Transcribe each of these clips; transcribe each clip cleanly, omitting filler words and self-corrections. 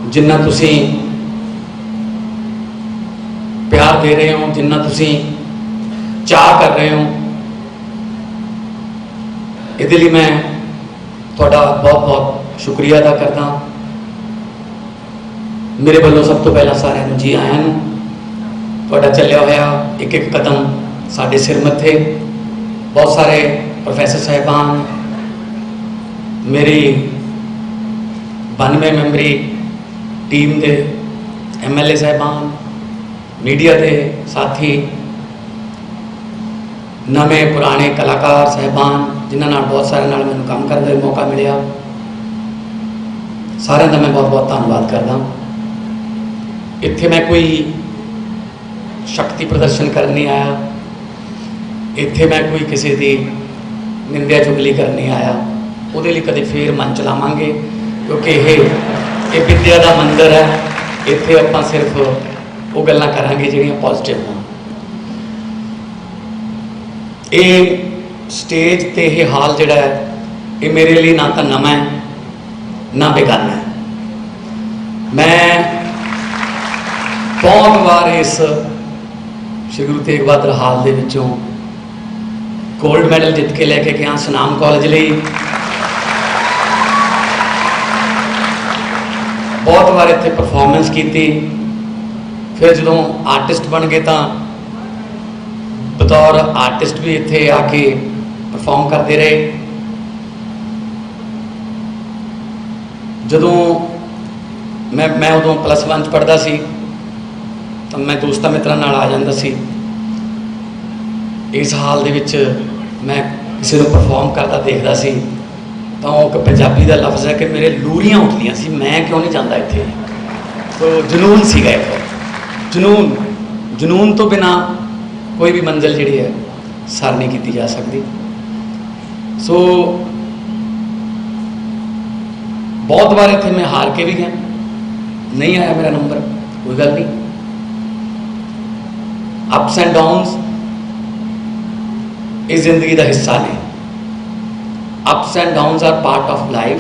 जिन्ना तुसी प्यार दे रहे हो, जिन्ना तुसी चाह कर रहे हो, इहदे लई मैं तुहाडा बहुत बहुत शुक्रिया अदा करदा। मेरे वालों सब तो पहला सारिਆਂ ਨੂੰ जी आयां ਨੂੰ। तुहाडा चलिया होया एक एक कदम साडे सिर मत्थे। बहुत सारे प्रोफैसर साहिबान, मेरी 92 मैंबरी टीम के MLA साहिबान, मीडिया के साथी, नवे पुराने कलाकार साहिबान जिन्होंने नाल बहुत सारे नाल मैनूं काम करने का मौका मिलिया, सारिਆਂ का मैं बहुत बहुत धन्नवाद करदा। इत्थे मैं कोई शक्ति प्रदर्शन करने नहीं आया, इत्थे मैं कोई किसी की निंदा चुगली करने नहीं आया। उहदे लई कदे फिर मन चलावांगे, क्योंकि ये विद्या का मंदिर है। इत्थे आपां सिर्फ वो गल्लां करांगे जिहड़ियां पॉजिटिव होण। ये स्टेज ते ये हाल जिहड़ा है ये मेरे लिए ना तो नवां है ना बेगाना है। मैं बहुत बार इस श्री गुरु तेग बहादुर हाल दे विचों गोल्ड मैडल जित के लैके गया सुनाम कॉलेज लिए। बहुत बार इत्थे परफॉर्मेंस की, फिर जो आर्टिस्ट बन गए तो बतौर आर्टिस्ट भी इत्थे आके परफॉर्म करते रहे। जदों मैं उदों +1 पढ़ता सी तो मैं दोस्तां मित्रां नाल आ जांदा सी। इस हाल दे विच मैं किसी को परफॉर्म करता देखता सी तो एक पंजाबी का लफ्ज़ है कि मेरे लूरियां उठदियां सी, मैं क्यों नहीं जाता इत्थे। तो जुनून सीगा एक जुनून तो बिना कोई भी मंजिल जिहड़ी है सर नहीं की जा सकती। सो बहुत बार इत्थे मैं हार के भी गया, नहीं आया मेरा नंबर, कोई गल नहीं। अप्स एंड डाउन्स इस जिंदगी का हिस्सा ने। Ups and downs are part of life.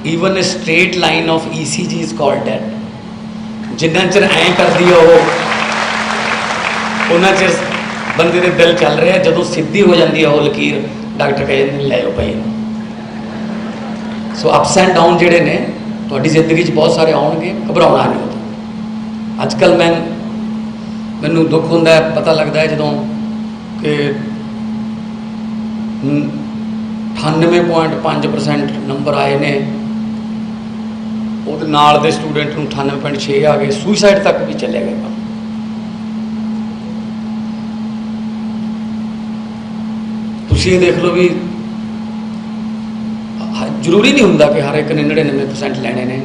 Even a straight line of ECG is called dead. जिन्ना चिर ऐ करती है वो उन्ना चिर बंदे दे दिल चल रहा है। जदों सीधी हो जाती है वो लकीर, डॉक्टर कह जाते लै लो भाई। सो अप्स एंड डाउन जिहड़े ने तुहाडी जिंदगी बहुत सारे आउणगे, घबराउणा नहीं होता। अजकल मैनूं दुख होंदा है, पता लगता है जदों कि 98.5% नंबर आए ने, ਉਹਦੇ ਨਾਲ ਦੇ स्टूडेंट ਨੂੰ 98.6 आ गए, सुसाइड तक भी चले गए। तुसीं ये देख लो भी जरूरी नहीं होंदा कि हर एक ने 99% लैने ने,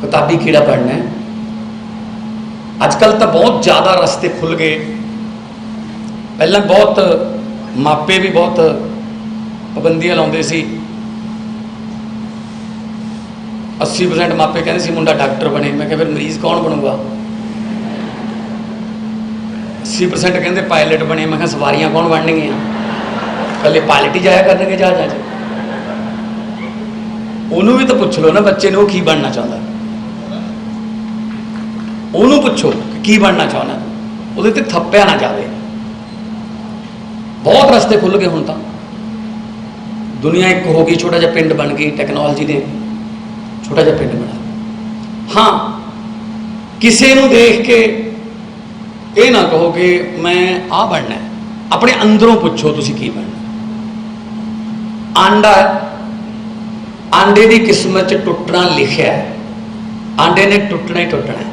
किताबी कीड़ा पढ़ना है। अजकल तो बहुत ज़्यादा रस्ते खुल गए। पहला बहुत मापे भी बहुत पाबंदियां लाउंदे सी। 80% मापे कहते सी मुंडा डॉक्टर बने। मैं क्या फिर मरीज़ कौन बनूगा। 80% कहते पायलट बने। मैं क्या सवारियां कौन बननगियां, कल पायलट ही जाया करनगे जहाज़ां च। उन्होंने भी तो पूछ लो ना बच्चे ने, वो की बनना चाहता, उन्होंने पूछो की बनना चाहना, वो थप्पिया ना जाए। बहुत रस्ते खुल गए। हुण तो दुनिया एक हो गई, छोटा जिहा पिंड बन गई, टैक्नोलॉजी ने छोटा जिहा पिंड बना। हाँ, किसी को देख के ये ना कहो कि मैं आ बनना है। अपने अंदरों पूछो तुसी की बनना। आंडा, आंडे की किस्मत टुटना लिखा है, आंडे ने टुटना ही टुटना है।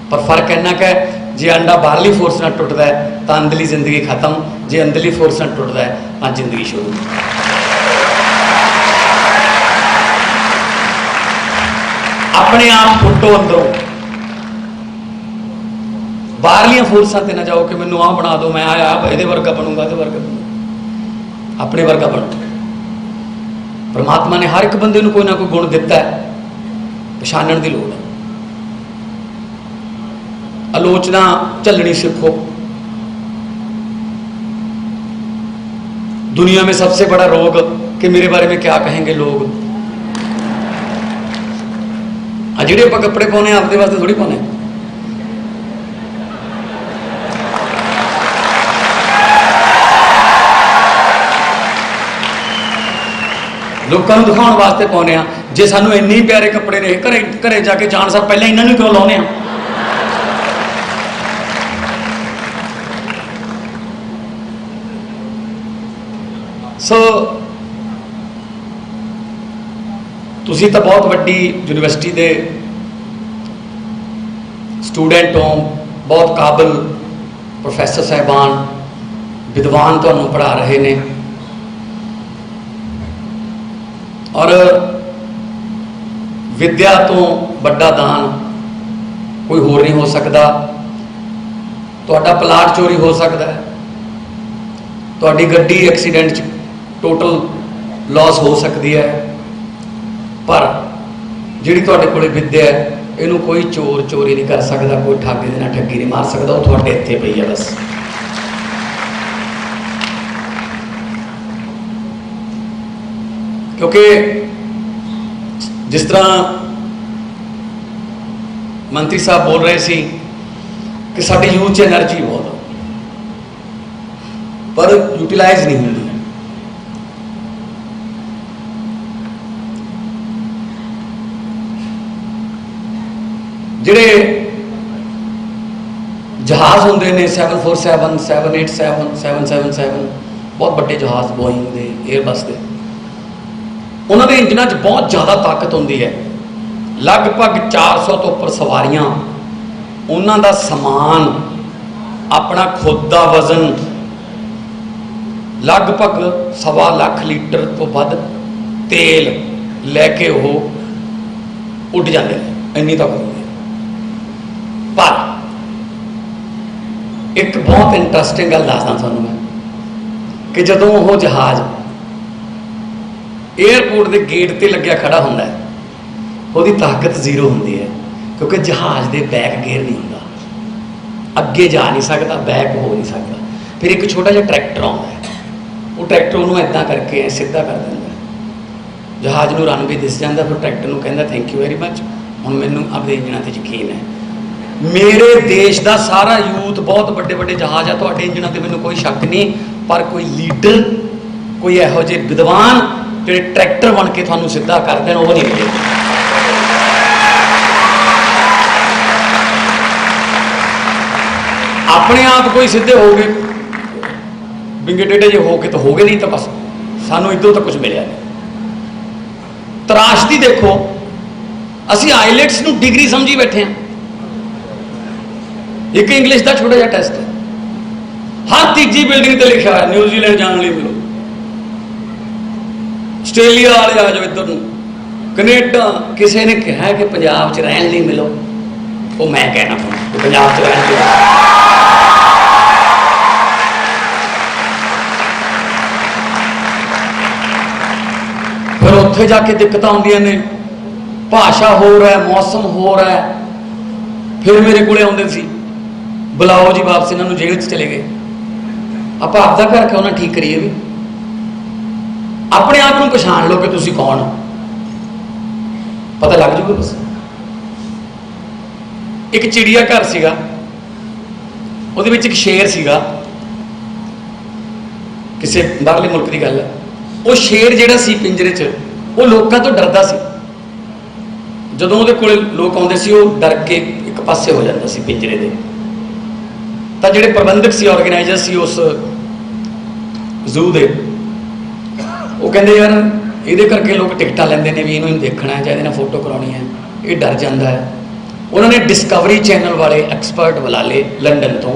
पर फर्क इन्ना कि जे अंडा बाहरली फोर्स नाल टुटदा है तो अंदरली जिंदगी खत्म, जे अंदरली फोर्स नाल टुटदा है तो जिंदगी शुरू। अपने आप फुटो अंदरों, बाहरलियां फोर्सां ते ना जाओ कि मैनूं आ बना दो, मैं आया ये वर्गा बनूंगा, तो वर्गा बनूंगा। अपने वर्गा बनो। परमात्मा ने हर एक बंदे को कोई ना कोई गुण दिता है, पछाणन की लोड़ है। आलोचना झलनी सीखो। दुनिया में सबसे बड़ा रोग कि मेरे बारे में क्या कहेंगे लोग। आ ਜਿਹੜੇ ਆਪਾਂ ਕੱਪੜੇ ਪਾਉਣੇ ਆਪਦੇ ਵਾਸਤੇ ਥੋੜੀ ਪਾਉਣੇ। ਲੋਕਾਂ ਨੂੰ ਦਿਖਾਉਣ ਵਾਸਤੇ ਪਾਉਣੇ ਆ। ਜੇ ਸਾਨੂੰ ਇੰਨੇ ਹੀ ਪਿਆਰੇ ਕੱਪੜੇ ਨੇ ਘਰੇ ਜਾ ਕੇ ਜਾਣ ਸਾਰ ਪਹਿਲਾਂ ਇਹਨਾਂ ਨੂੰ ਕਿਉਂ ਲਾਉਣੇ ਆ? ਸੋ ਤੁਸੀਂ ਤਾਂ ਬਹੁਤ ਵੱਡੀ ਯੂਨੀਵਰਸਿਟੀ ਦੇ स्टूडेंट हो, बहुत काबिल प्रोफैसर साहबान विद्वान तुहानू पढ़ा रहे ने और विद्या तो बड़ा दान कोई होर नहीं हो सकता। तुहाडा प्लाट चोरी हो सकता है, तुहाडी गड्डी एक्सीडेंट च टोटल लॉस हो सकती है, पर जिहड़ी तुहाडे कोले विद्या है इनू कोई चोर चोरी नहीं कर सकता, कोई ठग दे नाल ठगी नहीं मार सकता। वो तुहाडे इत्थे पई है बस। क्योंकि जिस तरह मंत्री साहब बोल रहे सी कि साडी यूथ च एनर्जी बहुत पर यूटिलाइज नहीं होती। जिहड़े जहाज़ होंदे ने 747 787 777 बहुत बड़े जहाज़ बोइंग दे एयरबस के, उन्होंने के इंजनों च बहुत ज़्यादा ताकत होंदी है। लगभग 400 तो उपर सवारियां, उन्हों का समान, अपना खुद का वजन, लगभग 1.25 लाख लीटर तो वध तेल लैके वो उड़ जाते हैं, इन्नी ताकत होंदी है। पर एक बहुत इंटरस्टिंग गल दसदा तुहानू मैं कि जदों वो जहाज़ एयरपोर्ट के गेट पर लग्या खड़ा होंदा है, उसकी ताकत जीरो होंदी है, क्योंकि जहाज़ के बैक गेयर नहीं होंदा, अगे जा नहीं सकता, बैक हो नहीं सकता। फिर एक छोटा जिहा ट्रैक्टर आता है, वो ट्रैक्टर उन्होंने इदा करके सीधा कर देंदा, जहाज़ नूं रन भी दिस जाता, फिर ट्रैक्टर नूं कहंदा थैंक यू वेरी मच, हुण मैनूं अपने इंजनां ते यकीन है। मेरे देश का सारा यूथ बहुत बड़े बड़े जहाज़ है, तुहाडे इंजनां ते मैनूं कोई शक नहीं, पर कोई लीडर, कोई इहो जिहे विद्वान जिहड़े ट्रैक्टर बन के तुहानूं सीधा कर देण, वो नहीं मिले। अपने आप कोई सीधे हो गए, विंगे टेढ़े जे हो गए तो हो गए, नहीं तो बस सानूं इधरों तो कुछ मिलिया नहीं। तराशदी देखो, असीं आईलैट्स नूं डिग्री समझी बैठे हैं। एक इंग्लिश का छोटा जिहा टेस्ट है, हर तीजी बिल्डिंग पर लिखा है न्यूजीलैंड जाने लिए मिलो, आस्ट्रेलिया वाले आ जाओ इधर, कनेडा, किसी ने कहा है कि पंजाब च रहन लिए मिलो, वो मैं कहना कि पंजाब च रहन लिए। फिर उत्थे जाके दिक्कत आउंदियां ने, भाषा हो रहा है, मौसम हो रहा है। फिर मेरे को आउंदे सी, बुलाओ जी वापस, इन्होंने जेल च चले गए। आप आपका घर क्यों ना ठीक करिए, भी अपने आप को पछाण लो कि तुसी कौन हो, पता लग जूगा बस। एक चिड़िया घर सीगा, उहदे विच एक शेर सीगा, किसी बाहरले मुल्क की गल है। वो शेर जिहड़ा सी पिंजरे च, वो लोगों तो डरदा सी, जदों उहदे कोले लोग आउंदे सी वो डर के एक पासे हो जाता सी पिंजरे दे। तो जिहड़े प्रबंधक सी, ऑर्गेनाइजर सी उस जू दे, वो कहते यार ये करके लोग टिकटा लेंदे ने भी इन्हूं देखना है, चाहे फोटो करानी है, ये डर जाता है। उन्होंने डिस्कवरी चैनल वाले एक्सपर्ट बुला ले लंडन तो,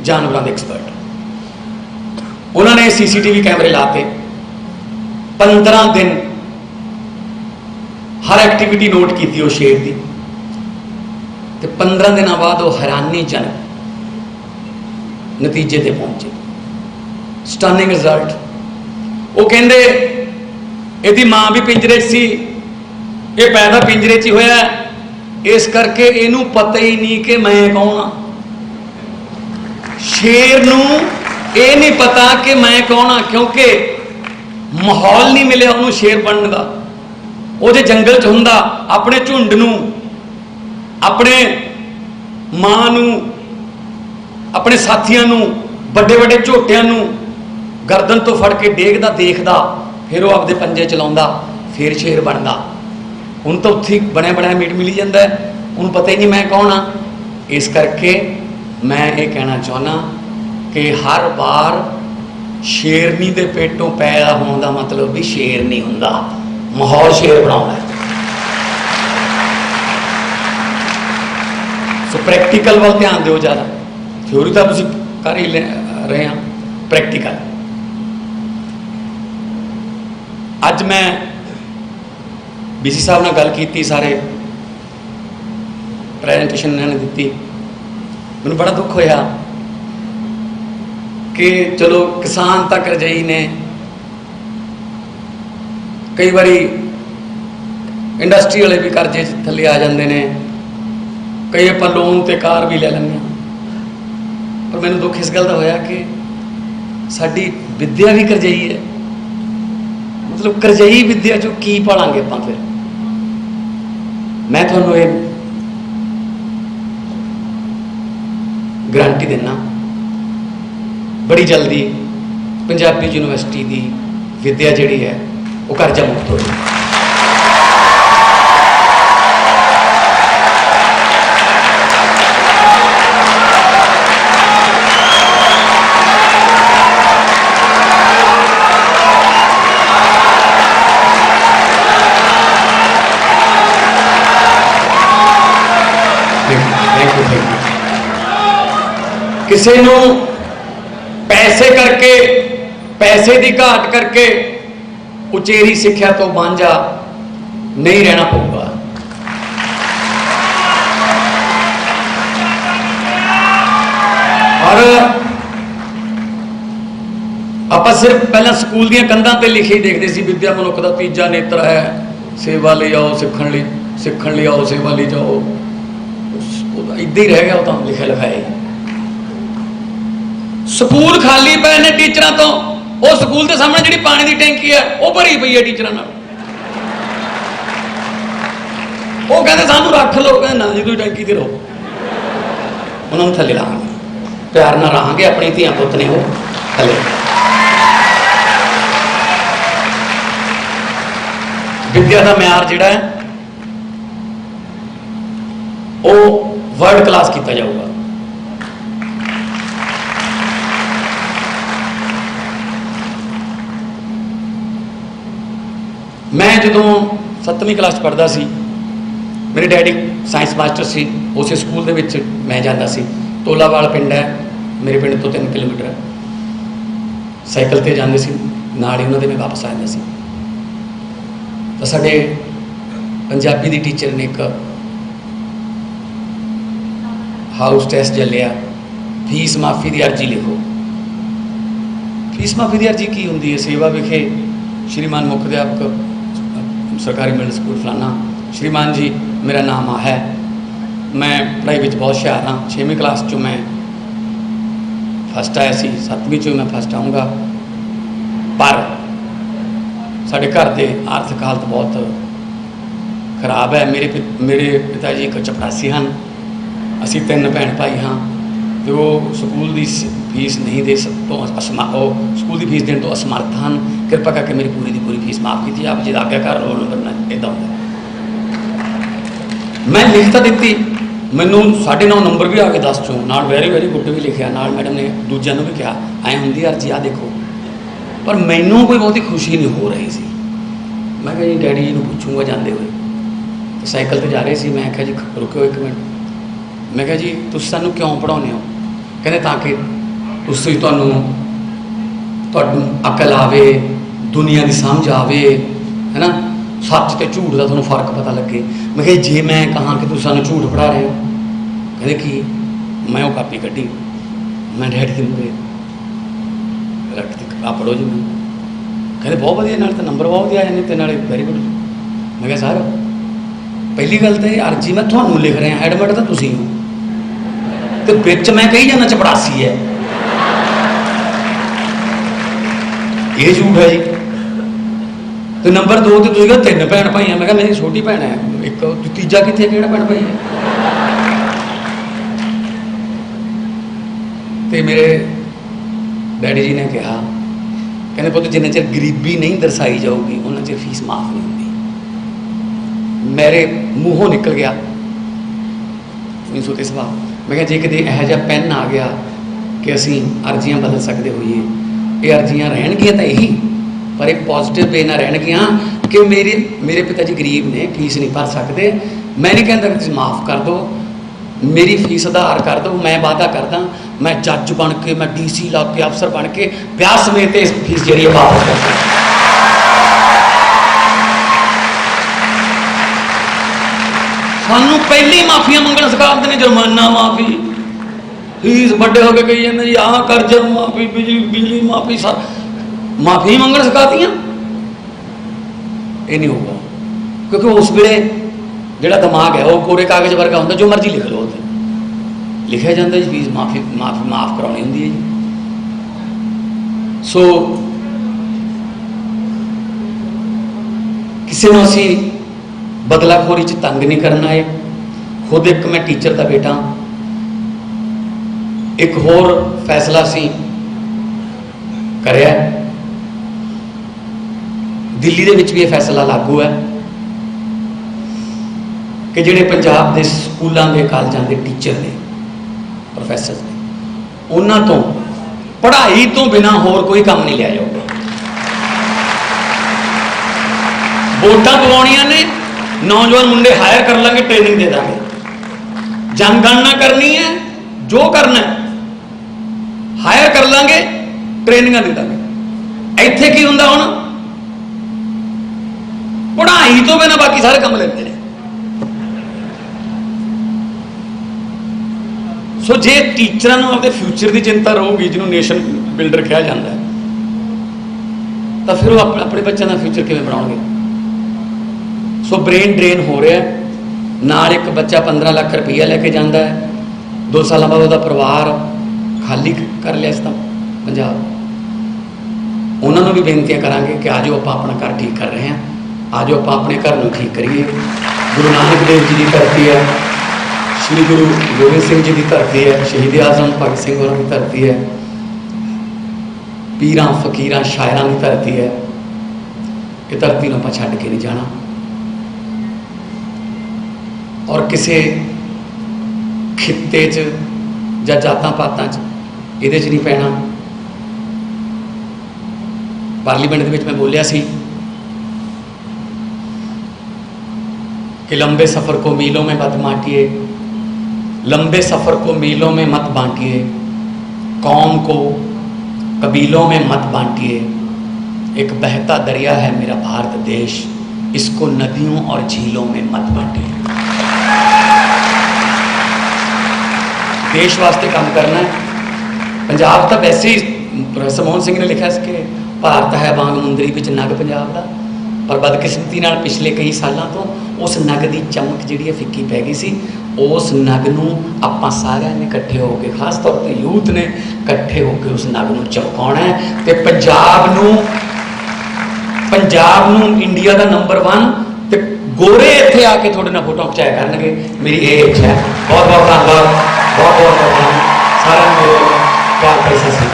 जानवरों के एक्सपर्ट, उन्होंने CCTV कैमरे लाते, 15 दिन हर एक्टिविटी नोट की वो शेर की, तो 15 दिन बाद वो हैरानीजनक नतीजे ते पहुंचे, स्टनिंग रिजल्ट। वो कहते यदि माँ भी पिंजरे सी, ये पैदा पिंजरे च होया, इस करके इनू पता ही नहीं कि मैं कौन हाँ। शेर नू ये नहीं पता कि मैं कौन हाँ, क्योंकि माहौल नहीं मिले उन्होंने शेर बनने का। वो जो जंगल च हुंदा, अपने झुंड नू अपने मां नूं, अपने साथियों नूं, बड़े बड़े झोटियां नूं गर्दन तो फड़ के डेगदा देखदा, फिर वो आपदे पंजे चलाउंदा, फिर शेर बनदा। हुण तो उत्थे बनया बनाया मीट मिली जाता है, उन्हें पता ही नहीं मैं कौन हाँ। इस करके मैं ये कहना चाहना कि हर बार शेरनी के पेटों पैदा होने का मतलब भी शेर नहीं हुंदा, माहौल शेर बनाउंदा है। सो प्रैक्टिकल वाल ध्यान दिओ ज़्यादा, थ्योरी तो तुसीं कर ही रहे हैं, प्रैक्टिकल। अज मैं बीसी साहब नाल गल कीती, सारे प्रैजेंटेशन इन्होंने दी, मैनूं बड़ा दुख होया कि चलो किसान तक रजाई ने, कई बारी इंडस्ट्री वाले भी करजे थले आ जाते हैं, कई आप लोन ते कार भी ले लेंगे। पर मैनूं दुख इस गल का होया कि साडी विद्या भी करजाई है, मतलब करजाई विद्या चो की पालांगे आपां फिर। मैं तुहानूं ये गारंटी देना, बड़ी जल्दी पंजाबी यूनिवर्सिटी की विद्या जिहड़ी है वो करजा मुक्त हो जाए। किसी नूं पैसे करके, पैसे की घाट करके उचेरी सिक्ख्या तो वांझा नहीं रहना पऊगा। और आप सिर्फ पहला स्कूल दी कंधां ते लिखे ही देखते सी, विद्या मनुख का तीजा नेत्र है, सेवा ले आओ सीखण ले आओ, सेवा ले जाओ। इदा ही रह गया, वो तो लिखे लिखाए। स्कूल खाली पे ने टीचर तो, वो स्कूल के सामने जी पानी की टैंकी है वो भरी पई है टीचर। वो कहते सानू रख लो, कहते ना जी तुम टैंकी ते रहो, उन्होंने थले लांगे, प्यार ना रहांगे, अपनी धियां पुत ने वो थले। विद्या का म्यार जिहड़ा है वो वर्ल्ड क्लास किया जाऊगा। मैं जो 7वीं क्लास पढ़ता सी, मेरे डैडी साइंस मास्टर सी, उस स्कूल के मैं जाता सी। तोलावाल पिंड है मेरे पिंड तो 3 किलोमीटर है, साइकिल पर जाते सी, नाल ही उन्होंने मैं वापस आ जाता सी। तो साडे पंजाबी की टीचर ने एक हाउस टेस्ट जलिया, फीस माफ़ी की अर्जी लिखो। फीस माफ़ी की अर्जी की होंगी है? सेवा विखे श्रीमान मुख्य अध्यापक सरकारी मिडल स्कूल फलाना, श्रीमान जी मेरा नाम है, मैं पढ़ाई में बहुत होशियार हाँ, 6वीं क्लास चो मैं फस्ट आया सी, 7वीं चो मैं फस्ट आऊँगा, पर साढ़े घर के आर्थिक हालत बहुत खराब है। मेरे पिता जी एक चपरासी हैं, असी 3 भैन भाई हाँ, तो स्कूल की फीस नहीं दे तो स्कूल की फीस देने तो असमर्थ हैं, कृपा करके मेरी पूरी की पूरी फीस माफ़ की आप जी आज्ञाकार रोल करना। इदा होंगे मैं लिख तो दी, मैनू 9.5 नंबर भी आ गए 10 चों, नाल वेरी वेरी गुड भी लिखा, नाल मैडम ने दूजिया भी कहा ऐ होंगी अर्जी आ देखो, पर मैनू कोई बहुती खुशी नहीं हो रही सी। मैं कहा जी डैडी जी को पूछूंगा जाते हुए, तो साइकिल पर जा रहे थे, मैं आख्या जी रुको 1 मिनट, मैं कहा जी तुम सानू क्यों पढ़ाने हो? कहते ताकि तुहानू अकल आवे, दुनिया की समझ आवे, है ना, सच तो झूठ का तुहानू फर्क पता लगे। मैं कहा जे मैं कहाँ कि तुम सानू झूठ पढ़ा रहे हो, कहते कि मैं वो कापी कड्डी, मैं डैडी के मुँह रख दी, आ पढ़ो जी। मैं कहते बहुत वधिया, नाल तो नंबर बहुत वधिया आ जाने, नाले वेरी गुड। मैं कहा सर पहली गल तो अर्जी मैं तुहानू लिख रहा, एडमिट तो तुसीं हो, तो बिच मैं कही जाना चपड़ासी है, ये झूठ है जी। तो नंबर 2 ਤੇ ਤੁਸੀਂ ਕਹਿੰਦੇ 3 ਭੈਣ ਭਾਈ ਆ। मैं मेरी छोटी भैन है एक, तीजा कितने ਕਿਹੜਾ भैन भाई है। तो मेरे डैडी जी ने कहा, कहते पुत जिन्ना चਿਰ गरीबी नहीं दर्शाई जाऊगी उन्ना चਿਰ फीस माफ़ नहीं होती। मेरे मूँहों निकल गया नहीं सोते सुभाव। मैं कहा जे किते यह जिहा पेन आ गया कि असीं अर्जियां बदल सकते होइए, ये अर्जियां रहणगियां तां यही, पर एक पॉजिटिव वे ना रहणगियां कि मेरे पिता जी गरीब ने, फीस नहीं भर सकते। मैं नहीं कहता कि तुसीं माफ़ कर दो, मेरी फीस आधार कर दो। मैं वादा करदा मैं जज बन के, मैं DC ला के, अफसर बन के ब्याह समेत इस फीस जी वापस कर सकता। सानू पहले ही माफिया मंगना सिखाते हैं, जुर्माना माफी, फीस बड़े होके कही जाते जी आह कर्जा माफी, बिजली माफी, माफी मंगना सिखाती। ये नहीं होगा क्योंकि उस वेले जो दिमाग है वो कोरे कागज वर्गा होंगे, जो मर्जी लिख लो उत्ते लिखा जाता जी फीस माफी माफ करानी होंगी है जी। सो किसी को असी बदलाखोरी च तंग नहीं करना है। खुद एक मैं टीचर का बेटा, एक होर फैसला असी करिया, दिल्ली दे विच भी ये फैसला लागू है कि जिहड़े पंजाब के स्कूलों के कॉलेजों के टीचर ने, प्रोफैसर ने, उन्हां तो पढ़ाई तो बिना होर कोई काम नहीं लिया जाऊगा। वोटां पवाउणियां ने, नौजवान मुंडे हायर कर लेंगे, ट्रेनिंग दे देंगे, जनगणना करनी है, जो करना है हायर कर लेंगे, ट्रेनिंग दे देंगे। इत्थे की हुंदा हुण, पढ़ाई तो बिना बाकी सारे काम लेते हैं। सो जे टीचर को अपने फ्यूचर की चिंता रहूगी, जिन्होंने नेशन बिल्डर कहा जाता है, तो फिर वो अपने बच्चों का फ्यूचर किवें बनाउणगे। सो ब्रेन ड्रेन हो रहा है। नाल एक बच्चा 15 लाख रुपया लैके जाता है, 2 साल बाद वह परिवार खाली कर लिया इस पंजाब। उन्होंने भी बेनतियां करांगे कि आज आप अपना घर ठीक कर रहे हैं, आज आप अपने घर को ठीक करिए। गुरु नानक देव जी की धरती है, श्री गुरु गोबिंद सिंह जी की धरती है, शहीद आजम भगत सिंह होरां की धरती है, पीरां फकीरां शायरां की धरती है। ये धरती को आप छड्ड के नहीं जाना और किसी खिते च जां जातां पातां च इहदे च नहीं पैना। पार्लीमेंट दे विच मैं बोलिया सी कि लंबे सफ़र को मीलों में मत बांटिए, लंबे सफ़र को मीलों में मत बांटिए, कौम को कबीलों में मत बांटिए। एक बहता दरिया है मेरा भारत देश, इसको नदियों और झीलों में मत बांटिए। देश वास्ते काम करना है। पंजाब तो वैसे ही प्रोफैसर मोहन सिंह ने लिखा इसके भारत है वांग मुंदरी विच नग पंजाब का, पर बदकिस्मती नाल पिछले कई सालों तो उस नग की चमक जी फिक्की पै गई सी। उस नग नूं आपां सारिਆਂ ने इकट्ठे होकर, खास तौर पर यूथ ने इकट्ठे होकर उस नग नूं चमकाउणा है। तो पंजाब नूं इंडिया का नंबर 1 ते गोरे इत्थे आके थोड़े नाल फोटो खिचाया करनगे। मेरी ये इच्छा है। बहुत बहुत धन्यवाद, बहुत बहुत धन्यवाद सारिਆਂ ਨੂੰ। प्यार पैसा सी।